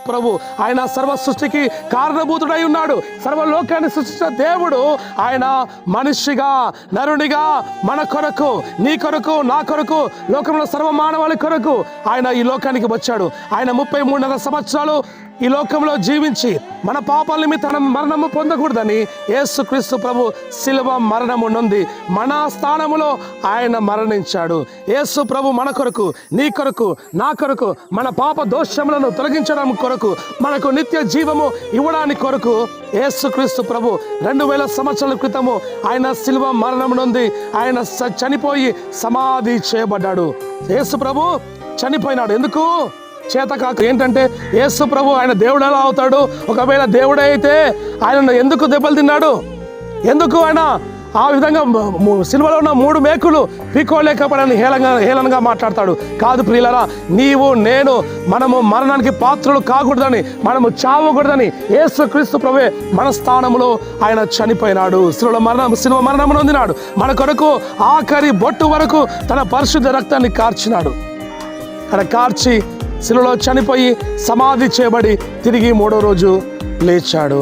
ప్రభు. ఆయన సర్వ సృష్టికి కారణభూతుడై ఉన్నాడు. సర్వలోకాన్ని సృష్టించిన దేవుడు ఆయన మనిషిగా, నరునిగా మన కొరకు, నీ కొరకు, నా కొరకు, లోకంలో సర్వ మానవాళి కొరకు ఆయన ఈ లోకానికి వచ్చాడు. ఆయన 33.5 సంవత్సరాలు ఈ లోకంలో జీవించి మన పాపాల నిమిత్తం మరణము పొందకూడదని యేసుక్రీస్తు ప్రభు శిలువ మరణము నొంది మన స్థానములో ఆయన మరణించాడు. యేసు ప్రభు మన కొరకు, నీ కొరకు, నా కొరకు, మన పాప దోషములను తొలగించడం కొరకు, మనకు నిత్య జీవము ఇవ్వడానికి కొరకు యేసుక్రీస్తు ప్రభు 2000 సంవత్సరాల క్రితము ఆయన శిలువ మరణము నొంది ఆయన చనిపోయి సమాధి చేయబడ్డాడు. యేసు ప్రభు చనిపోయినాడు. ఎందుకు? చేతకాక. ఏంటంటే యేసు ప్రభు ఆయన దేవుడు ఎలా అవుతాడు? ఒకవేళ దేవుడే అయితే ఆయన ఎందుకు దెబ్బలు తిన్నాడు? ఎందుకు ఆయన ఆ విధంగా సిలువలో ఉన్న 3 మేకులు పీకోలేకపోవడానికి హేళనగా మాట్లాడతాడు? కాదు ప్రియులారా, నీవు నేను మనము మరణానికి పాత్రలు కాకూడదని, మనము చావకూడదని యేసుక్రీస్తు ప్రభువే మన స్థానంలో ఆయన చనిపోయినాడు. శిలువ మరణం నొందినాడు. మన కొరకు ఆఖరి బొట్టు వరకు తన పరిశుద్ధ రక్తాన్ని కార్చినాడు. ఆయన కార్చి శిలువలో చనిపోయి సమాధి చేయబడి తిరిగి 3వ రోజు లేచాడు.